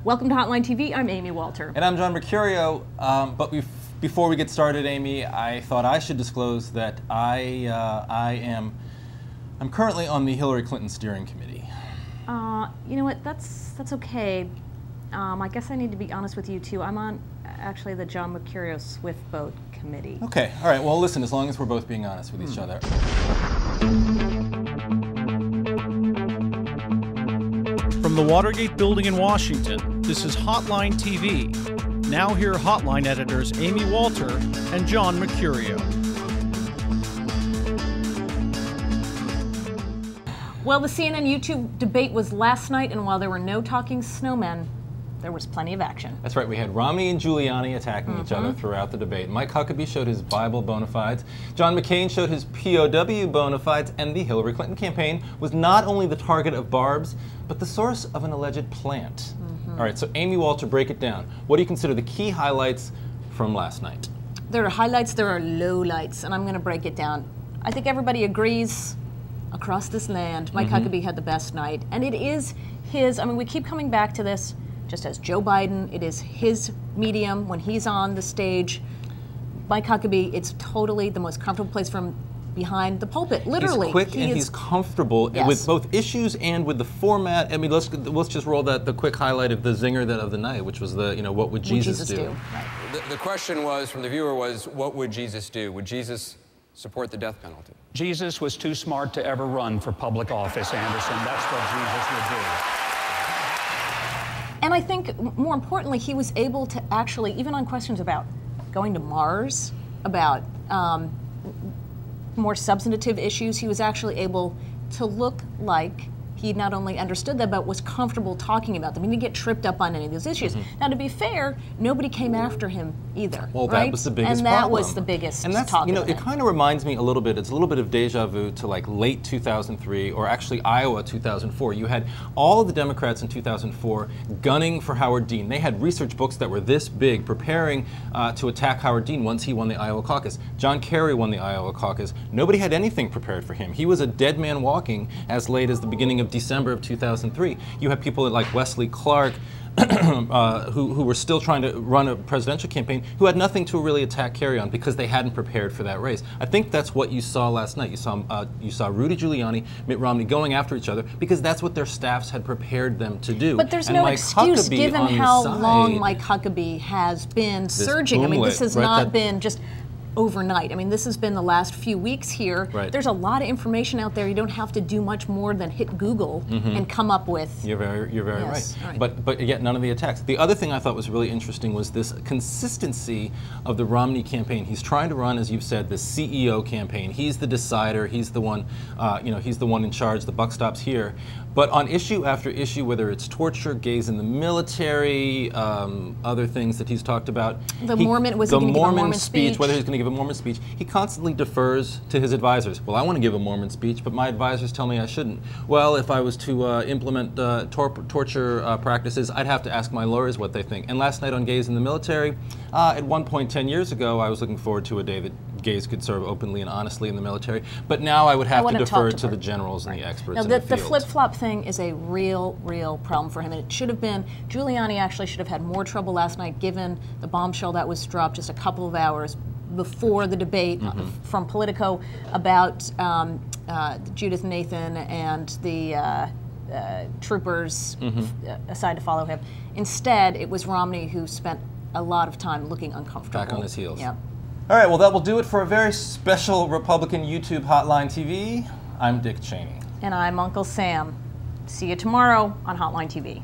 Welcome to Hotline TV. I'm Amy Walter. And I'm John Mercurio. Before we get started, Amy, I thought I should disclose that I'm currently on the Hillary Clinton steering committee. You know what? That's okay. I guess I need to be honest with you too. I'm on actually the John Mercurio Swift Boat committee. Okay. All right. Well, listen. As long as we're both being honest with each other. From the Watergate building in Washington, this is Hotline TV. Now here are Hotline editors Amy Walter and John Mercurio. Well, the CNN YouTube debate was last night, and while there were no talking snowmen, there was plenty of action. That's right. We had Romney and Giuliani attacking each other throughout the debate. Mike Huckabee showed his Bible bona fides. John McCain showed his POW bona fides. And the Hillary Clinton campaign was not only the target of barbs, but the source of an alleged plant. All right, so Amy Walter, break it down. What do you consider the key highlights from last night? There are highlights, there are lowlights, and I'm going to break it down. I think everybody agrees across this land, Mike Huckabee had the best night. And it is his, I mean, we keep coming back to this, just as Joe Biden, it is his medium when he's on the stage. Mike Huckabee, it's totally the most comfortable place from behind the pulpit, literally. He's quick and he's comfortable with both issues and with the format. I mean, let's just roll the quick highlight of the zinger of the night, which was the, what would Jesus do? Right. The question was, from the viewer, was what would Jesus do? Would Jesus support the death penalty? Jesus was too smart to ever run for public office, Anderson. That's what Jesus would do. And I think, more importantly, he was able to actually, even on questions about going to Mars, about more substantive issues, he was actually able to look like he not only understood that, but was comfortable talking about them. He didn't get tripped up on any of those issues. Now, to be fair, nobody came after him either. Well, right? that was the biggest problem. And that problem. was the biggest And that's, it kind of reminds me a little bit, it's a little bit of deja vu to like late 2003, or actually Iowa 2004. You had all of the Democrats in 2004 gunning for Howard Dean. They had research books that were this big, preparing to attack Howard Dean once he won the Iowa caucus. John Kerry won the Iowa caucus. Nobody had anything prepared for him. He was a dead man walking as late as the beginning of December of 2003. You have people like Wesley Clark, who were still trying to run a presidential campaign, who had nothing to really attack Kerry on because they hadn't prepared for that race. I think that's what you saw last night. You saw Rudy Giuliani, Mitt Romney going after each other because that's what their staffs had prepared them to do. But there's no excuse given how long Mike Huckabee has been surging. I mean, this has not been just overnight. I mean, this has been the last few weeks here. Right. There's a lot of information out there. You don't have to do much more than hit Google and come up with. You're very right. But yet none of the attacks. The other thing I thought was really interesting was this consistency of the Romney campaign. He's trying to run, as you've said, the CEO campaign. He's the decider. He's the one, he's the one in charge. The buck stops here. But on issue after issue, whether it's torture, gays in the military, other things that he's talked about, the Mormon speech, whether he's going to give a Mormon speech, he constantly defers to his advisors. Well, I want to give a Mormon speech, but my advisors tell me I shouldn't. Well, if I was to implement torture practices, I'd have to ask my lawyers what they think. And last night on gays in the military, at one point 10 years ago, I was looking forward to a day that gays could serve openly and honestly in the military. But now I would have to defer to the generals and the experts in the field. The flip-flop thing is a real problem for him. And it should have been, Giuliani actually should have had more trouble last night given the bombshell that was dropped just a couple of hours before the debate from Politico about Judith Nathan and the troopers assigned to follow him. Instead, it was Romney who spent a lot of time looking uncomfortable. Back on his heels. Yeah. All right, well, that will do it for a very special Republican YouTube Hotline TV. I'm Dick Cheney. And I'm Uncle Sam. See you tomorrow on Hotline TV.